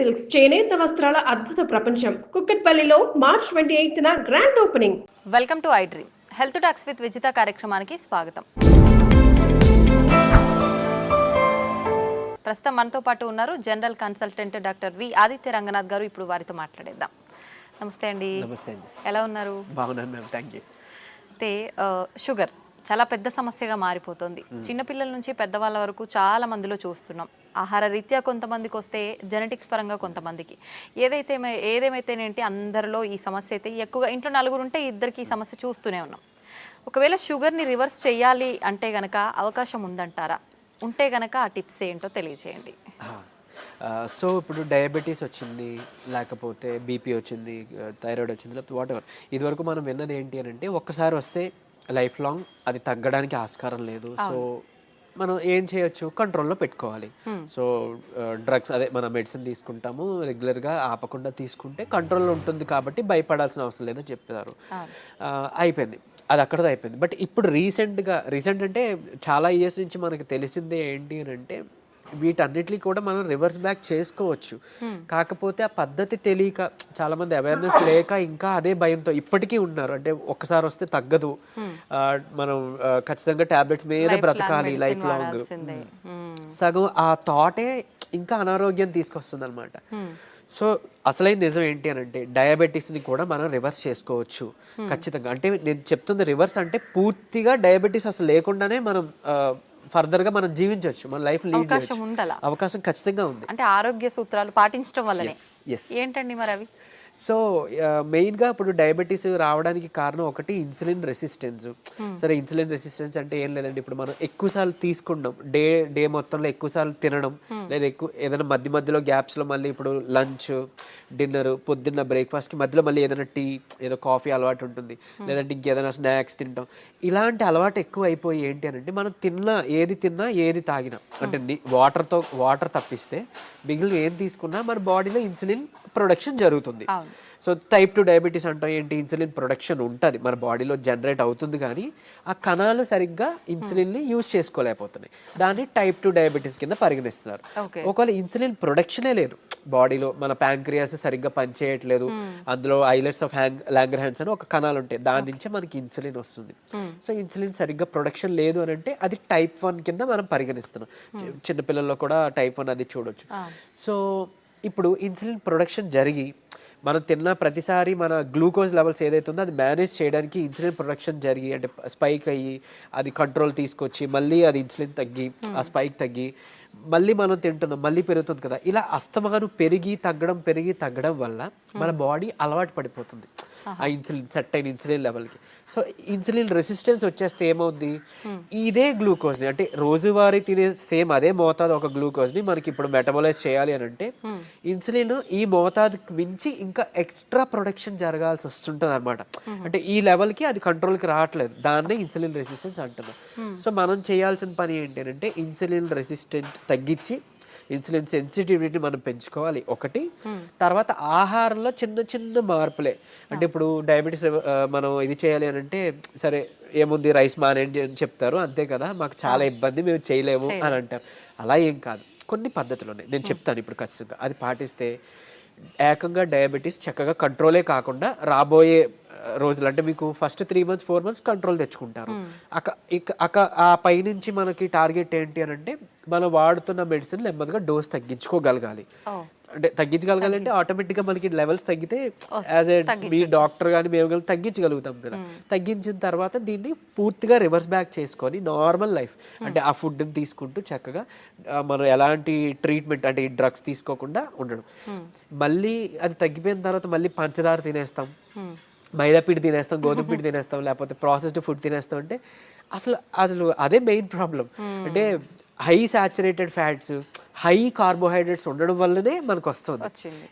Silks చేనేత వస్త్రాల అద్భుత ప్రపంచం. కుక్కట్పల్లిలో మార్చ్ 28న grand opening. Welcome to iDream. Health talks with Vijitha కార్యక్రమానికి స్వాగతం. ప్రస్తుతం మనతో పాటు ఉన్నారు general consultant doctor V Aditya Ranganath గారు. ఇప్పుడు వారితో మాట్లాడేద్దాం. నమస్తే అండి. నమస్తే అండి. ఎలా ఉన్నారు? బాగున్నాను మ్యామ్, థ్యాంక్ యూ. అయితే షుగర్ చాలా పెద్ద సమస్యగా మారిపోతుంది. చిన్నపిల్లల నుంచి పెద్దవాళ్ళ వరకు చాలా మందిలో చూస్తున్నాం. ఆహార రీత్యా కొంతమందికి వస్తే, జెనెటిక్స్ పరంగా కొంతమందికి, ఏదేమైతేనేంటి అందరిలో ఈ సమస్య అయితే ఎక్కువగా. ఇంట్లో నలుగురు ఉంటే ఇద్దరికి ఈ సమస్య చూస్తూనే ఉన్నాం. ఒకవేళ షుగర్ని రివర్స్ చేయాలి అంటే గనక అవకాశం ఉందంటారా? ఉంటే గనక ఆ టిప్స్ ఏంటో తెలియజేయండి. సో ఇప్పుడు డయాబెటీస్ వచ్చింది, లేకపోతే బీపీ వచ్చింది, థైరాయిడ్ వచ్చింది, లేకపోతే వాట్ ఎవర్, ఇదివరకు మనం విన్నది ఏంటి అని అంటే ఒక్కసారి వస్తే లైఫ్ లాంగ్ అది తగ్గడానికి ఆస్కారం లేదు. సో మనం ఏం చేయొచ్చు, కంట్రోల్లో పెట్టుకోవాలి. సో డ్రగ్స్, అదే మన మెడిసిన్ తీసుకుంటాము రెగ్యులర్గా, ఆపకుండా తీసుకుంటే కంట్రోల్లో ఉంటుంది కాబట్టి భయపడాల్సిన అవసరం లేదని చెప్తారు. అయిపోయింది, అది అక్కడతో అయిపోయింది. బట్ ఇప్పుడు రీసెంట్ అంటే చాలా ఇయర్స్ నుంచి మనకి తెలిసిందే ఏంటి అని అంటే వీటన్నిటిని కూడా మనం రివర్స్ బ్యాక్ చేసుకోవచ్చు. కాకపోతే ఆ పద్ధతి తెలియక, చాలా మంది అవేర్నెస్ లేక ఇంకా అదే భయంతో ఇప్పటికీ ఉన్నారు. అంటే ఒక్కసారి వస్తే తగ్గదు, మనం ఖచ్చితంగా టాబ్లెట్స్ మీద బ్రతకాలి లైఫ్ లాంగ్. సగం ఆ థాటే ఇంకా అనారోగ్యం తీసుకొస్తుంది అనమాట. సో అసలైన నిజం ఏంటి అని అంటే డయాబెటీస్ని కూడా మనం రివర్స్ చేసుకోవచ్చు ఖచ్చితంగా. అంటే నేను చెప్తుంది రివర్స్ అంటే పూర్తిగా డయాబెటీస్ అసలు లేకుండానే మనం ఫర్దర్గా మనం జీవించవచ్చు, మన లైఫ్ లీడ్ చేయొచ్చు. అవకాశం ఖచ్చితంగా ఉంది. అంటే ఆరోగ్య సూత్రాలు పాటించడం వల్లనే. ఏంటండి మరి అవి? సో మెయిన్గా ఇప్పుడు డయాబెటీస్ రావడానికి కారణం ఒకటి ఇన్సులిన్ రెసిస్టెన్స్. సరే, ఇన్సులిన్ రెసిస్టెన్స్ అంటే ఏం లేదండి, ఇప్పుడు మనం ఎక్కువసార్లు తీసుకుంటాం, డే మొత్తంలో ఎక్కువసార్లు తినడం, లేదా ఏదైనా మధ్యలో గ్యాప్స్లో మళ్ళీ ఇప్పుడు లంచ్, డిన్నర్, పొద్దున్న బ్రేక్ఫాస్ట్కి మధ్యలో మళ్ళీ ఏదైనా టీ, ఏదో కాఫీ అలవాటు ఉంటుంది, లేదంటే ఇంకేదైనా స్నాక్స్ తింటాం. ఇలాంటి అలవాటు ఎక్కువ అయిపోయి ఏంటి అని అంటే మనం ఏది తిన్నా ఏది తాగినా, అంటే వాటర్ తప్పిస్తే మిగిలిన ఏం తీసుకున్నా మన బాడీలో ఇన్సులిన్ ప్రొడక్షన్ జరుగుతుంది. సో టైప్ 2 డయాబెటీస్ అంటాం ఏంటి, ఇన్సులిన్ ప్రొడక్షన్ ఉంటుంది మన బాడీలో, జనరేట్ అవుతుంది, కానీ ఆ కణాలు సరిగ్గా ఇన్సులిన్ని యూజ్ చేసుకోలేకపోతున్నాయి. దాన్ని టైప్ 2 డయాబెటీస్ కింద పరిగణిస్తున్నారు. ఒకవేళ ఇన్సులిన్ ప్రొడక్షనే లేదు బాడీలో, మన ప్యాంక్రియాస్ సరిగ్గా పనిచేయట్లేదు, అందులో ఐలెట్స్ ఆఫ్ లాంగర్హాన్స్ అని ఒక కణాలు ఉంటాయి, దాని నుంచే మనకి ఇన్సులిన్ వస్తుంది. సో ఇన్సులిన్ సరిగ్గా ప్రొడక్షన్ లేదు అని అంటే అది టైప్ 1 కింద మనం పరిగణిస్తున్నాం. చిన్నపిల్లల్లో కూడా టైప్ 1 అది చూడొచ్చు. సో ఇప్పుడు ఇన్సులిన్ ప్రొడక్షన్ జరిగి మనం తిన్న ప్రతిసారి మన గ్లూకోజ్ లెవెల్స్ ఏదైతే ఉందో అది మేనేజ్ చేయడానికి ఇన్సులిన్ ప్రొడక్షన్ జరిగి, అంటే స్పైక్ అయ్యి అది కంట్రోల్ తీసుకొచ్చి మళ్ళీ అది ఇన్సులిన్ తగ్గి ఆ స్పైక్ తగ్గి మళ్ళీ మనం తింటున్నాం, మళ్ళీ పెరుగుతుంది కదా. ఇలా అస్తమాను పెరిగి తగ్గడం వల్ల మన బాడీ అలవాటు పడిపోతుంది ఆ ఇన్సులిన్, సెట్ అయిన ఇన్సులిన్ లెవెల్కి. సో ఇన్సులిన్ రెసిస్టెన్స్ వచ్చేస్తే ఏమవుద్ది, ఇదే గ్లూకోజ్ని, అంటే రోజువారీ తినే సేమ్ అదే మోతాదు ఒక గ్లూకోజ్ని మనకి ఇప్పుడు మెటబలైజ్ చేయాలి అని అంటే ఇన్సులిన్ ఈ మోతాదుకి మించి ఇంకా ఎక్స్ట్రా ప్రొడక్షన్ జరగాల్సి వస్తుంటుంది అనమాట. అంటే ఈ లెవెల్కి అది కంట్రోల్కి రావట్లేదు, దాన్నే ఇన్సులిన్ రెసిస్టెన్స్ అంటున్నాం. సో మనం చేయాల్సిన పని ఏంటి అంటే ఇన్సులిన్ రెసిస్టెంట్ తగ్గించి ఇన్సులిన్ సెన్సిటివిటీ మనం పెంచుకోవాలి ఒకటి. తర్వాత ఆహారంలో చిన్న మార్పులే, అంటే ఇప్పుడు డయాబెటీస్ మనం ఇది చేయాలి అని అంటే సరే ఏముంది రైస్ మానేయండి అని చెప్తారు, అంతే కదా, మాకు చాలా ఇబ్బంది, మేము చేయలేము అని అంటారు. అలా ఏం కాదు, కొన్ని పద్ధతులు ఉన్నాయి, నేను చెప్తాను ఇప్పుడు ఖచ్చితంగా. అది పాటిస్తే ఏకంగా డయాబెటీస్ చక్కగా కంట్రోలే కాకుండా రాబోయే రోజులు, అంటే మీకు ఫస్ట్ 3 months 4 months కంట్రోల్ తెచ్చుకుంటారు. ఆ పైనుంచి మనకి టార్గెట్ ఏంటి అని అంటే మనం వాడుతున్న మెడిసిన్ నెమ్మదిగా డోస్ తగ్గించుకోగలగాలి. అంటే తగ్గించగలగాలి అంటే ఆటోమేటిక్గా మనకి లెవెల్స్ తగ్గితే యాజ్ ఏ మీ డాక్టర్ కానీ మేము కానీ తగ్గించగలుగుతాం కదా. తగ్గించిన తర్వాత దీన్ని పూర్తిగా రివర్స్ బ్యాక్ చేసుకొని నార్మల్ లైఫ్, అంటే ఆ ఫుడ్ని తీసుకుంటూ చక్కగా మనం ఎలాంటి ట్రీట్మెంట్, అంటే ఈ డ్రగ్స్ తీసుకోకుండా ఉండడం. మళ్ళీ అది తగ్గిపోయిన తర్వాత మళ్ళీ పంచదార తినేస్తాం, మైదా పిండి తినేస్తాం, గోధుమ పిండి తినేస్తాం, లేకపోతే ప్రాసెస్డ్ ఫుడ్ తినేస్తాం. అంటే అసలు అదే మెయిన్ ప్రాబ్లం. అంటే high saturated fats, high carbohydrates ఉండడం వల్లనే మనకు వస్తుంది.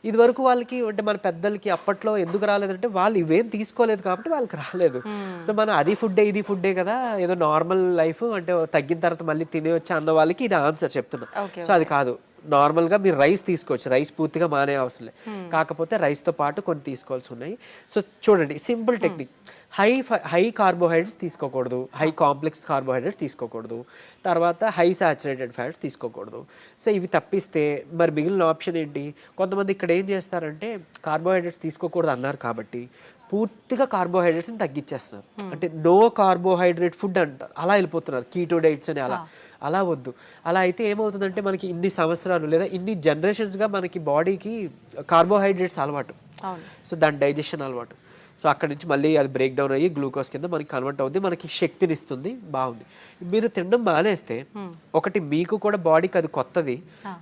ఇది వరకు వాళ్ళకి, అంటే మన పెద్దలకి అప్పట్లో ఎందుకు రాలేదంటే వాళ్ళు ఇవేం తీసుకోలేదు కాబట్టి వాళ్ళకి రాలేదు. సో మనం అది ఫుడ్డే ఇది ఫుడ్డే కదా, ఏదో నార్మల్ లైఫ్, అంటే తగ్గిన తర్వాత మళ్ళీ తినేయొచ్చు అన్న వాళ్ళకి ఇది ఆన్సర్ చెప్తున్నా. సో అది కాదు, నార్మల్గా మీరు రైస్ తీసుకోవచ్చు, రైస్ పూర్తిగా మానే అవసరం లేదు, కాకపోతే రైస్తో పాటు కొన్ని తీసుకోవాల్సి ఉన్నాయి. సో చూడండి సింపుల్ టెక్నిక్, హై కార్బోహైడ్రేట్స్ తీసుకోకూడదు, హై కాంప్లెక్స్ కార్బోహైడ్రేట్స్ తీసుకోకూడదు, తర్వాత హై సాచురేటెడ్ ఫ్యాట్స్ తీసుకోకూడదు. సో ఇవి తప్పిస్తే మరి మిగిలిన ఆప్షన్ ఏంటి? కొంతమంది ఇక్కడ ఏం చేస్తారంటే కార్బోహైడ్రేట్స్ తీసుకోకూడదు అన్నారు కాబట్టి పూర్తిగా కార్బోహైడ్రేట్స్ని తగ్గించేస్తున్నారు, అంటే నో కార్బోహైడ్రేట్ ఫుడ్ అంటారు, అలా వెళ్ళిపోతున్నారు, కీటో డైట్స్ అని. అలా వద్దు. అలా అయితే ఏమవుతుందంటే మనకి ఇన్ని సంవత్సరాలు లేదా ఇన్ని జనరేషన్స్గా మనకి బాడీకి కార్బోహైడ్రేట్స్ అలవాటు, సో దాని డైజెషన్ అలవాటు. సో అక్కడి నుంచి మళ్ళీ అది బ్రేక్ డౌన్ అయ్యి గ్లూకోజ్ కింద మనకి కన్వర్ట్ అవుతుంది, మనకి శక్తిని ఇస్తుంది, బాగుంది. మీరు తినడం మానేస్తే ఒకటి మీకు కూడా బాడీకి అది కొత్తది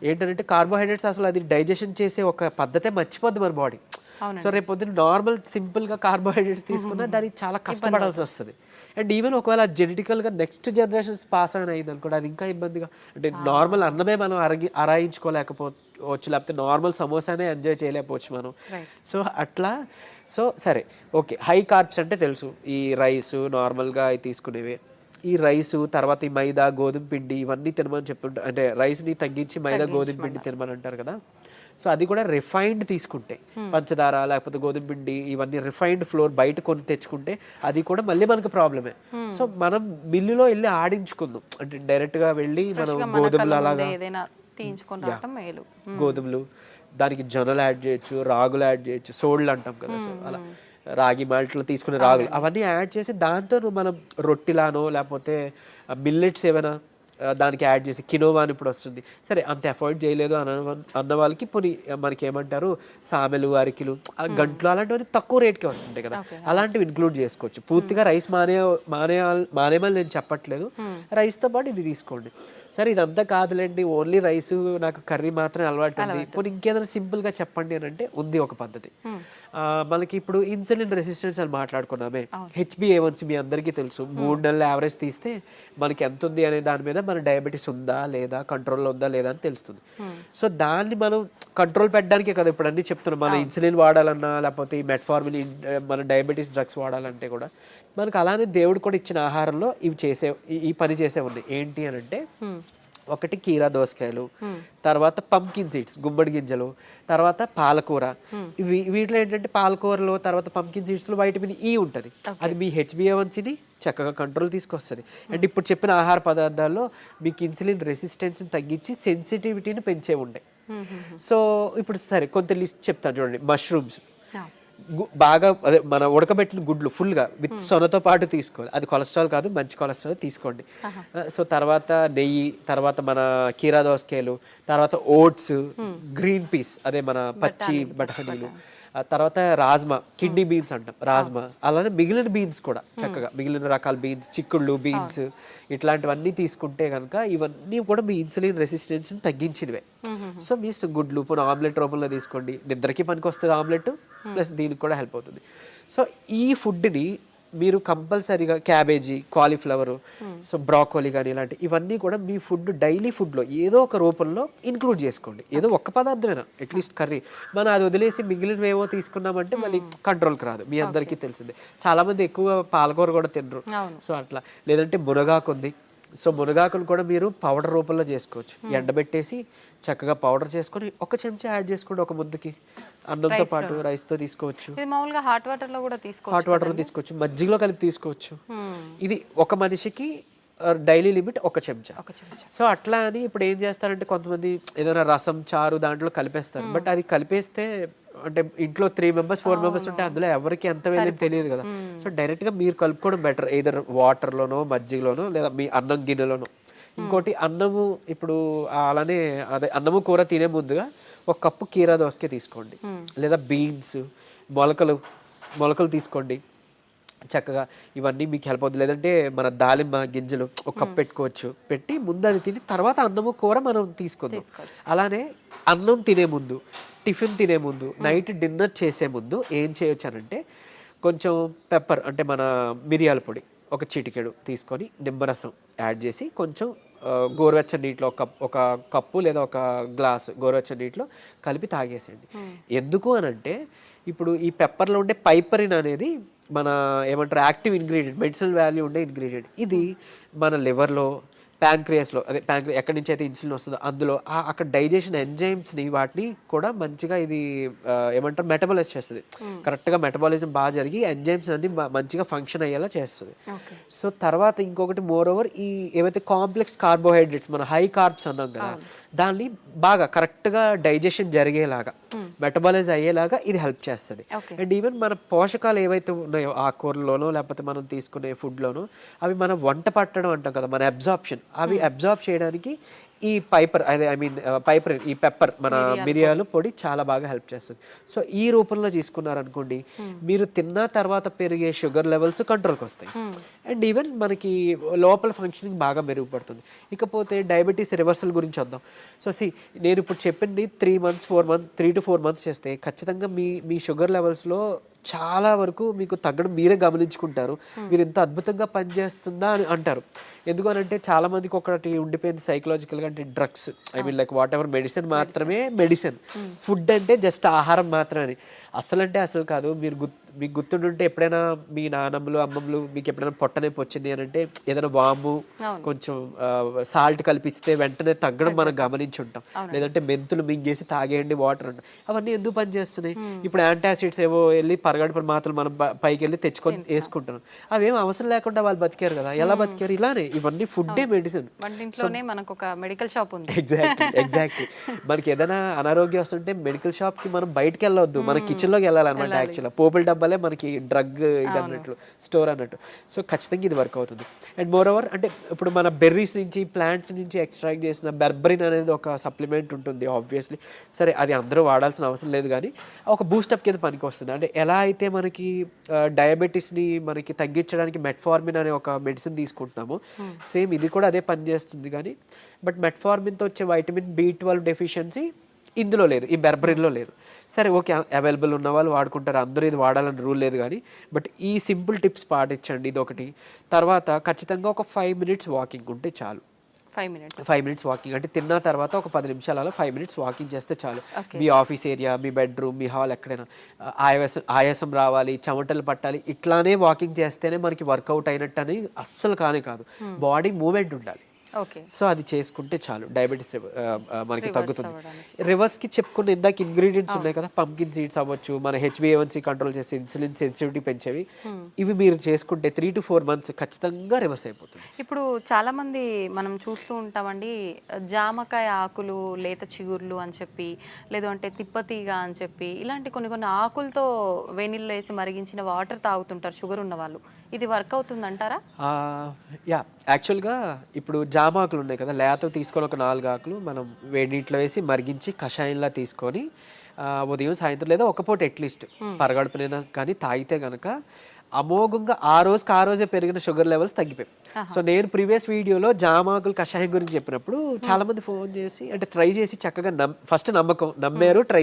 ఏంటంటే కార్బోహైడ్రేట్స్ అసలు అది డైజెషన్ చేసే ఒక పద్ధతే మర్చిపోద్ది మన బాడీ. సో రేపు పొద్దున్న నార్మల్ సింపుల్గా కార్బోహైడ్రేట్స్ తీసుకున్నా దానికి చాలా కష్టపడాల్సి వస్తుంది. అండ్ ఈవెన్ ఒకవేళ జెనెటికల్గా నెక్స్ట్ జనరేషన్స్ పాస్ అయిన అయింది అనుకోండి, అది ఇంకా ఇబ్బందిగా, అంటే నార్మల్ అన్నమే మనం అరాయించుకోలేకపోవచ్చు, లేకపోతే నార్మల్ సమోసానే ఎంజాయ్ చేయలేకపోవచ్చు మనం. సో అట్లా. సో సరే ఓకే, హై కార్బ్స్ అంటే తెలుసు, ఈ రైస్ నార్మల్గా అవి తీసుకునేవి, ఈ రైసు తర్వాత ఈ మైదా గోధుమ పిండి ఇవన్నీ తినమని చెప్తుంటారు, అంటే రైస్ని తగ్గించి మైదా గోధుమ పిండి తినమని అంటారు కదా. సో అది కూడా రిఫైన్డ్ తీసుకుంటే, పంచదార లేకపోతే గోధుమ పిండి ఇవన్నీ రిఫైన్డ్ ఫ్లోర్ బయట కొని తెచ్చుకుంటే అది కూడా మళ్ళీ మనకు ప్రాబ్లమే. సో మనం మిల్లులో వెళ్ళి ఆడించుకుందాం, అంటే డైరెక్ట్గా వెళ్ళి మనం గోధుమలు అలాగా గోధుమలు, దానికి జొన్నలు యాడ్ చేయొచ్చు, రాగులు యాడ్ చేయొచ్చు, సోళ్ళు అంటాం కదా, సో అలా రాగి మాల్ట్లో తీసుకునే రాగులు అవన్నీ యాడ్ చేసి దాంతో మనం రొట్టిలానో లేకపోతే మిల్లెట్స్ ఏమైనా దానికి యాడ్ చేసి, కినోవా అని ఇప్పుడు వస్తుంది, సరే అంత అఫోర్డ్ చేయలేదు అన్న వాళ్ళకి పోనీ మనకి ఏమంటారు సామెలు, అరికిలు, గంటలు అలాంటివన్నీ తక్కువ రేట్కే వస్తుంటాయి కదా, అలాంటివి ఇంక్లూడ్ చేసుకోవచ్చు. పూర్తిగా రైస్ మానేమని నేను చెప్పట్లేదు, రైస్తో పాటు ఇది తీసుకోండి. సరే ఇదంతా కాదులేండి, ఓన్లీ రైస్ నాకు కర్రీ మాత్రమే అలవాటు ఉంది, ఇప్పుడు ఇంకేదైనా సింపుల్గా చెప్పండి అని అంటే ఉంది ఒక పద్ధతి. మనకి ఇప్పుడు ఇన్సులిన్ రెసిస్టెన్స్ అని మాట్లాడుకున్నామే, HbA1c మీ అందరికీ తెలుసు, 3 నెలల యావరేజ్ తీస్తే మనకి ఎంత ఉంది అనే దాని మీద మన డయాబెటీస్ ఉందా లేదా, కంట్రోల్లో ఉందా లేదా అని తెలుస్తుంది. సో దాన్ని మనం కంట్రోల్ పెట్టడానికే కదా ఇప్పుడు అన్నీ చెప్తున్నాం, మన ఇన్సులిన్ వాడాలన్నా లేకపోతే ఈ మెట్ఫార్మిన్ మన డయాబెటీస్ డ్రగ్స్ వాడాలంటే కూడా మనకు అలానే దేవుడు కూడా ఇచ్చిన ఆహారంలో ఈ పని చేసే ఉన్నాయి. ఏంటి అని అంటే ఒకటి కీరా దోసకాయలు, తర్వాత పంకిన్ సీడ్స్ గుమ్మడి గింజలు, తర్వాత పాలకూర. వీటిలో ఏంటంటే పాలకూరలో తర్వాత పంకిన్ సీడ్స్లో వైటమిన్ E ఉంటుంది, అది మీ HbA1cని చక్కగా కంట్రోల్ తీసుకొస్తుంది. అండ్ ఇప్పుడు చెప్పిన ఆహార పదార్థాల్లో మీకు ఇన్సులిన్ రెసిస్టెన్స్ని తగ్గించి సెన్సిటివిటీని పెంచే ఉండే. సో ఇప్పుడు సరే కొంత లిస్ట్ చెప్తాను చూడండి. మష్రూమ్స్ బాగా అదే మన ఉడకబెట్టిన గుడ్లు ఫుల్గా విత్ సొనతో పాటు తీసుకోవాలి, అది కొలెస్ట్రాల్ కాదు, మంచి కొలెస్ట్రాల్ తీసుకోండి. సో తర్వాత నెయ్యి, తర్వాత మన కీరా దోసకాయలు, తర్వాత ఓట్స్, గ్రీన్ పీస్ అదే మన పచ్చి బఠానీలు, తర్వాత రాజ్మా, కిడ్నీ బీన్స్ అంటాం రాజ్మా, అలానే మిగిలిన బీన్స్ కూడా చక్కగా మిగిలిన రకాల బీన్స్, చిక్కుళ్ళు బీన్స్ ఇట్లాంటివన్నీ తీసుకుంటే కనుక ఇవన్నీ కూడా మీ ఇన్సులిన్ రెసిస్టెన్స్ని తగ్గించినవే. సో మీ ఇష్టం, గుడ్లు పోనీ ఆమ్లెట్ రూపంలో తీసుకోండి, నిద్రకి పనికి వస్తుంది ఆమ్లెట్, ప్లస్ దీనికి కూడా హెల్ప్ అవుతుంది. సో ఈ ఫుడ్ని మీరు కంపల్సరీగా క్యాబేజీ, కాలీఫ్లవర్, సో బ్రాకోలీ కానీ ఇలాంటి ఇవన్నీ కూడా మీ ఫుడ్ డైలీ ఫుడ్లో ఏదో ఒక రూపంలో ఇంక్లూడ్ చేసుకోండి. ఏదో ఒక్క పదార్థమైనా అట్లీస్ట్ కర్రీ, మనం అది వదిలేసి మిగిలినవి ఏవో తీసుకున్నామంటే మళ్ళీ కంట్రోల్కి రాదు, మీ అందరికీ తెలిసిందే. చాలామంది ఎక్కువ పాలకూర కూడా తినరు, సో అట్లా. లేదంటే మునగాకు ఉంది, సో మునగాకును కూడా మీరు పౌడర్ రూపంలో చేసుకోవచ్చు, ఎండబెట్టేసి చక్కగా పౌడర్ చేసుకొని ఒక చెంచా యాడ్ చేసుకోండి ఒక ముద్దకి, అన్నంతో పాటు రైస్తో తీసుకోవచ్చు, హాట్ వాటర్లో కూడా తీసుకోవచ్చు, మజ్జిగలో కలిపి తీసుకోవచ్చు. ఇది ఒక మనిషికి డైలీ లిమిట్ ఒక చెంచా. సో అట్లా అని ఇప్పుడు ఏం చేస్తారంటే కొంతమంది ఏదైనా రసం, చారు దాంట్లో కలిపేస్తారు, బట్ అది కలిపేస్తే అంటే ఇంట్లో 3 members 4 members ఉంటే అందులో ఎవరికి ఎంత వెళ్ళేది తెలియదు కదా. సో డైరెక్ట్గా మీరు కలుపుకోవడం బెటర్, ఏదర్ వాటర్లోనో మజ్జిగలోనో లేదా మీ అన్నం గిన్నెలోనో. ఇంకోటి అన్నము, ఇప్పుడు అలానే అదే అన్నము కూర తినే ముందుగా 1 కప్పు కీరా దోసకాయ తీసుకోండి, లేదా బీన్స్, మొలకలు తీసుకోండి చక్కగా, ఇవన్నీ మీకు హెల్ప్ అవుతుంది. లేదంటే మన దాలింబ గింజలు 1 కప్ పెట్టుకోవచ్చు, పెట్టి ముందు అది తిని తర్వాత అన్నము కూర మనం తీసుకుందాం. అలానే అన్నం తినే ముందు, టిఫిన్ తినే ముందు, నైట్ డిన్నర్ చేసే ముందు ఏం చేయొచ్చు అనంటే కొంచెం పెప్పర్ అంటే మన మిరియాల పొడి 1 చిటికెడు తీసుకొని నిమ్మరసం యాడ్ చేసి కొంచెం గోరువెచ్చని నీటిలో ఒక కప్పు లేదా 1 గ్లాసు గోరువెచ్చని నీటిలో కలిపి తాగేసేయండి. ఎందుకు అనంటే ఇప్పుడు ఈ పెప్పర్లో ఉండే పైపరిన్ అనేది మన ఏమంటారు యాక్టివ్ ఇంగ్రీడియంట్, మెడిసినల్ వాల్యూ ఉండే ఇంగ్రీడియంట్. ఇది మన లివర్లో ప్యాంక్రియాస్లో అదే ఎక్కడి నుంచి అయితే ఇన్సులిన్ వస్తుందో అందులో అక్కడ డైజెషన్ ఎంజైమ్స్ని వాటిని కూడా మంచిగా ఇది ఏమంటారు మెటబాలైజ్ చేస్తుంది. కరెక్ట్గా మెటబాలిజం బాగా జరిగి ఎంజైమ్స్ అన్ని మంచిగా ఫంక్షన్ అయ్యేలా చేస్తుంది. సో తర్వాత ఇంకొకటి మోర్ ఓవర్ ఈ ఏవైతే కాంప్లెక్స్ కార్బోహైడ్రేట్స్ మన హై కార్బ్స్ అన్నాం కదా దాన్ని బాగా కరెక్ట్గా డైజెషన్ జరిగేలాగా మెటబాలైజ్ అయ్యేలాగా ఇది హెల్ప్ చేస్తుంది. అండ్ ఈవెన్ మన పోషకాలు ఏవైతే ఉన్నాయో ఆకుకూరలోనో లేకపోతే మనం తీసుకునే ఫుడ్లోనో అవి మన వంట పట్టడం అంటాం కదా మన అబ్జార్ప్షన్ అవి అబ్జార్బ్ చేయడానికి ఈ పైపర్ ఈ పెప్పర్ మన మిరియాలు పొడి చాలా బాగా హెల్ప్ చేస్తుంది. సో ఈ రూపంలో తీసుకున్నారనుకోండి మీరు తిన్న తర్వాత పెరిగే షుగర్ లెవెల్స్ కంట్రోల్కి వస్తాయి. అండ్ ఈవెన్ మనకి లోపల ఫంక్షనింగ్ బాగా మెరుగుపడుతుంది. ఇకపోతే డయాబెటీస్ రివర్సల్ గురించి వద్దాం. సో నేను ఇప్పుడు చెప్పింది 3 to 4 months చేస్తే ఖచ్చితంగా మీ షుగర్ లెవెల్స్లో చాలా వరకు మీకు తగ్గడం మీరే గమనించుకుంటారు. మీరు ఇంత అద్భుతంగా పనిచేస్తుందా అని అంటారు. ఎందుకనంటే చాలా మందికి ఒకటి ఉండిపోయింది సైకలాజికల్గా, అంటే drugs like what ever medicine మాత్రమే మెడిసిన్, ఫుడ్ అంటే జస్ట్ ఆహారం మాత్రమే. అసలు కాదు. మీకు గుర్తుంటుంటే ఎప్పుడైనా మీ నాన్నమ్మలు అమ్మమ్మలు మీకు ఎప్పుడైనా పొట్టనొప్పి వచ్చింది అని అంటే ఏదైనా వాము కొంచెం సాల్ట్ కలిపిస్తే వెంటనే తగ్గడం మనం గమనించి ఉంటాం. లేదంటే మెంతులు మింగేసి తాగేయండి వాటర్ అంటాం. అవన్నీ ఎందుకు పనిచేస్తున్నాయి? ఇప్పుడు యాంటాసిడ్స్ ఏవో వెళ్ళి పరగడుపుల మాత్రలు మనం పైకి వెళ్ళి తెచ్చుకొని వేసుకుంటున్నాం. అవేం అవసరం లేకుండా వాళ్ళు బతికారు కదా. ఎలా బతికారు? ఇలానే. ఇవన్నీ ఫుడ్డే మెడిసిన్. మనకు ఒక మెడికల్ షాప్ ఉంది. ఎగ్జాక్ట్లీ. మనకి ఏదైనా అనారోగ్యం వస్తుంటే మెడికల్ షాప్ కి మనం బయటకు వెళ్ళవద్దు, మన కిచెన్ లోకి వెళ్ళాలన్నమాట. యాక్చువల్గా పోపుల డబ్బాలే మనకి డ్రగ్ ఇది అన్నట్లు, స్టోర్ అన్నట్టు. సో ఖచ్చితంగా ఇది వర్క్ అవుతుంది. అండ్ మోర్ ఓవర్ అంటే ఇప్పుడు మన బెర్రీస్ నుంచి ప్లాంట్స్ నుంచి ఎక్స్ట్రాక్ట్ చేసిన బెర్బరిన్ అనేది ఒక సప్లిమెంట్ ఉంటుంది ఆబ్వియస్లీ. సరే అది అందరూ వాడాల్సిన అవసరం లేదు కానీ ఒక బూస్టప్ కింద పనికి వస్తుంది. అంటే ఎలా అయితే మనకి డయాబెటీస్ని మనకి తగ్గించడానికి మెట్ఫార్మిన్ అనే ఒక మెడిసిన్ తీసుకుంటున్నాము, సేమ్ ఇది కూడా అదే పని చేస్తుంది. కానీ బట్ మెట్ఫార్మిన్తో వచ్చే వైటమిన్ B12 డెఫిషియన్సీ ఇందులో లేదు, ఈ బెర్బరిన్లో లేదు. సరే ఓకే, అవైలబుల్ ఉన్న వాళ్ళు వాడుకుంటారు, అందరూ ఇది వాడాలని రూల్ లేదు. కానీ బట్ ఈ సింపుల్ టిప్స్ పాటించండి, ఇది ఒకటి. తర్వాత ఖచ్చితంగా ఒక 5 minutes వాకింగ్ ఉంటే చాలు. 5 minutes వాకింగ్ అంటే తిన్న తర్వాత ఒక 10 నిమిషాలలో 5 minutes వాకింగ్ చేస్తే చాలు. మీ ఆఫీస్ ఏరియా, మీ బెడ్రూమ్, మీ హాల్ ఎక్కడైనా ఆయాసం రావాలి, చెమటలు పట్టాలి, ఇట్లానే వాకింగ్ చేస్తేనే మనకి వర్కౌట్ అయినట్టు అని అస్సలు కాదు. బాడీ మూమెంట్ ఉండాలి. సో అది చేసుకుంటే చాలు, డయాబెటీస్ మనకి తగ్గుతుంది. రివర్స్కి చెప్పుకున్న ఇందాక ఇంగ్రీడియంట్స్ ఉన్నాయి కదా, పంకిన్ సీడ్స్ అవ్వచ్చు, మన HbA1c కంట్రోల్ చేసి ఇన్సులిన్ సెన్సిటివిటీ పెంచేవి, ఇవి మీరు చేసుకుంటే 3 to 4 months ఖచ్చితంగా రివర్స్ అయిపోతుంది. ఇప్పుడు చాలా మంది మనం చూస్తూ ఉంటామండి, జామకాయ ఆకులు, లేత చిగుర్లు అని చెప్పి, లేదు అంటే తిప్పతీగ అని చెప్పి, ఇలాంటి కొన్ని ఆకులతో వేణిల్లో వేసి మరిగించిన వాటర్ తాగుతుంటారు షుగర్ ఉన్న వాళ్ళు. ఇది వర్క్ అవుతుంది అంటారా? యాక్చువల్గా ఇప్పుడు జామాకులు ఉన్నాయి కదా, లేత తీసుకొని ఒక 4 ఆకులు మనం వేడి నీటిలో వేసి మరిగించి కషాయంలా తీసుకొని ఉదయం సాయంత్రం లేదా ఒక పూట అట్లీస్ట్ పరగడుపునైనా కానీ తాగితే కనుక అమోఘంగా ఆ రోజే పెరిగిన షుగర్ లెవెల్స్ తగ్గిపోయాయి. సో నేను ప్రీవియస్ వీడియోలో జామాకులు కషాయం గురించి చెప్పినప్పుడు చాలా మంది ఫోన్ చేసి అంటే ట్రై చేసి చక్కగా ఫస్ట్ నమ్మారు, ట్రై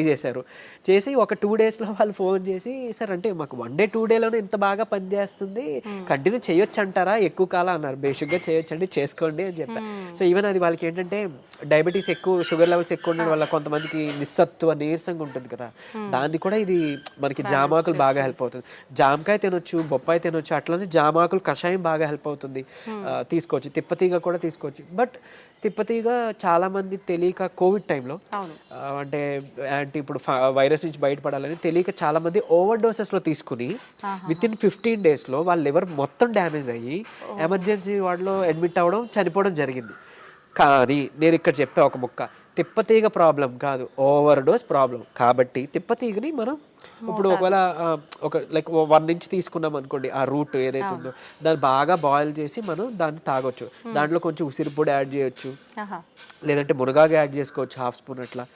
చేసి ఒక 2 daysలో వాళ్ళు ఫోన్ చేసి సార్ అంటే మాకు 1 day 2 dayలోనే ఇంత బాగా పనిచేస్తుంది, కంటిన్యూ చేయొచ్చు అంటారా, ఎక్కువ కాలం అన్నారు. బేసిక్గా చేయొచ్చండి, చేసుకోండి అని చెప్పారు. సో ఈవెన్ అది వాళ్ళకి ఏంటంటే డయాబెటీస్ ఎక్కువ, షుగర్ లెవెల్స్ ఎక్కువ ఉండడం వల్ల కొంతమందికి నిస్సత్తువ నీరసంగా ఉంటుంది కదా, దాన్ని కూడా ఇది మనకి జామాకులు బాగా హెల్ప్ అవుతుంది. జామకాయ తినొచ్చు, బొప్పాయి తినొచ్చు, అట్లనే జామాకులు కషాయం బాగా హెల్ప్ అవుతుంది, తీసుకోవచ్చు. తిప్పతీగ కూడా తీసుకోవచ్చు. బట్ తిప్పతీగ చాలా మంది తెలియక కోవిడ్ టైంలో అంటే ఇప్పుడు వైరస్ నుంచి బయటపడాలని తెలియక చాలా మంది ఓవర్ డోసెస్లో తీసుకుని వితిన్ 15 daysలో వాళ్ళ లివర్ మొత్తం డ్యామేజ్ అయ్యి ఎమర్జెన్సీ వార్డులో అడ్మిట్ అవ్వడం, చనిపోవడం జరిగింది. కానీ నేను ఇక్కడ చెప్పే ఒక ముక్క, తిప్పతీగ ప్రాబ్లం కాదు, ఓవర్ డోస్ ప్రాబ్లం. కాబట్టి తిప్పతీగని మనం ఇప్పుడు ఒకవేళ ఒక లైక్ 1 inch తీసుకున్నాం అనుకోండి, ఆ రూట్ ఏదైతే ఉందో దాన్ని బాగా బాయిల్ చేసి మనం దాన్ని తాగొచ్చు. దాంట్లో కొంచెం ఉసిరి పొడి యాడ్ చేయొచ్చు, లేదంటే మునగాకు యాడ్ చేసుకోవచ్చు 1/2 spoon అట్లా.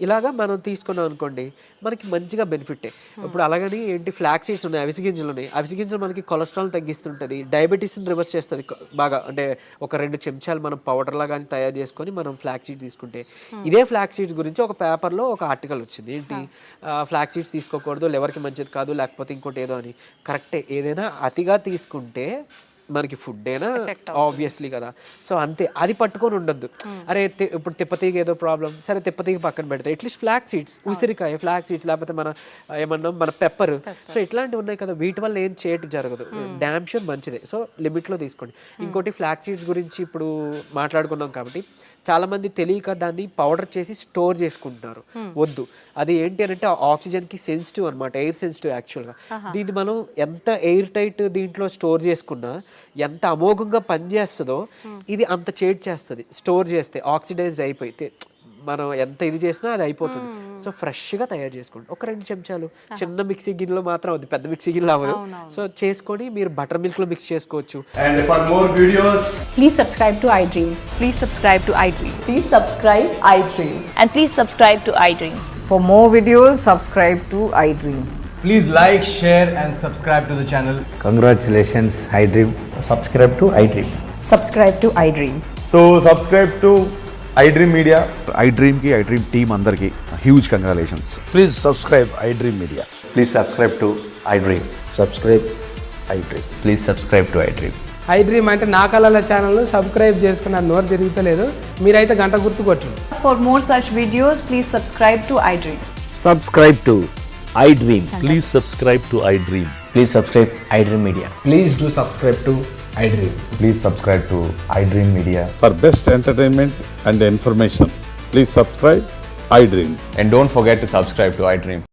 ఇలాగా మనం తీసుకున్నాం అనుకోండి మనకి మంచిగా బెనిఫిటే. ఇప్పుడు అలాగని ఏంటి ఫ్లాక్స్ సీడ్స్ ఉన్నాయి, అవిసె గింజలు ఉన్నాయి. అవిసె గింజలు మనకి కొలెస్ట్రాల్ తగ్గిస్తుంటుంది, డయాబెటీస్ని రివర్స్ చేస్తుంది బాగా. అంటే ఒక 2 చెంచాలు మనం పౌడర్లా కానీ తయారు చేసుకొని మనం ఫ్లాక్స్ సీడ్స్ తీసుకుంటే, ఇదే ఫ్లాక్స్ సీడ్స్ గురించి ఒక పేపర్లో ఒక ఆర్టికల్ వచ్చింది. ఏంటి ఫ్లాక్స్ సీడ్స్ తీసుకోకూడదు, లివర్కి మంచిది కాదు, లేకపోతే ఇంకోటి ఏదో అని. కరెక్టే, ఏదైనా అతిగా తీసుకుంటే మనకి ఫుడ్ అయినా ఆబ్వియస్లీ కదా. సో అంతే, అది పట్టుకొని ఉండొద్దు. అరే ఇప్పుడు తిప్పతీగ ఏదో ప్రాబ్లం, సరే తిప్పతీగ పక్కన పెడితే అట్లీస్ట్ ఫ్లాక్ సీడ్స్, ఉసిరికాయ ఫ్లాక్ సీడ్స్, లేకపోతే మన ఏమన్నా మన పెప్పర్, సో ఇట్లాంటివి ఉన్నాయి కదా, వీటి వల్ల ఏం చేయటం జరగదు. డ్యామ్ షూర్ మంచిదే. సో లిమిట్లో తీసుకోండి. ఇంకోటి ఫ్లాక్ సీడ్స్ గురించి ఇప్పుడు మాట్లాడుకున్నాం కాబట్టి చాలా మంది తెలియక దాన్ని పౌడర్ చేసి స్టోర్ చేసుకుంటున్నారు. వద్దు, అది ఏంటి అని అంటే ఆక్సిజన్కి సెన్సిటివ్ అనమాట, ఎయిర్ సెన్సిటివ్ యాక్చువల్గా. దీన్ని మనం ఎంత ఎయిర్ టైట్ దీంట్లో స్టోర్ చేసుకున్నా, ఎంత అమోఘంగా పనిచేస్తుందో ఇది అంత చేడ్ చేస్తుంది. స్టోర్ చేస్తే ఆక్సిడైజ్డ్ అయిపోయి మనం ఎంత ఇది చేసినా అది అయిపోతుంది. సో ఫ్రెష్గా తయారు చేసుకోండి. ఒక 2 చెంచాలు చిన్న మిక్సీ గిన్నెలో మాత్రం అవుతుంది, పెద్ద మిక్సీ గిన్నెలో అవ్వదు. సో చేసుకొని మీరు బటర్ మిల్క్లో మిక్స్ చేసుకోవచ్చు. And for more videos, Please subscribe to iDream. Please subscribe to iDream. Please subscribe iDream. And please subscribe to iDream. For more videos, subscribe to iDream. Please like, share and subscribe to the channel. Congratulations, iDream. Subscribe to iDream. Subscribe to iDream. so subscribe to iDream Media. iDream team అందరికి huge congratulations. Please subscribe iDream Media. Please subscribe to iDream. Subscribe iDream. Please subscribe to iDream. iDream అంటే నా కళల channel subscribe చేసుకున్న నోరు తిరుగుతలేదు, మీరైతే గంట గుర్తు కొట్టండి. For more such videos, please subscribe to iDream. Subscribe to iDream. Please subscribe to iDream. Please subscribe iDream Media. Please do subscribe to iDream. Please subscribe to iDream Media. For best entertainment and information, please subscribe iDream. And don't forget to subscribe to iDream.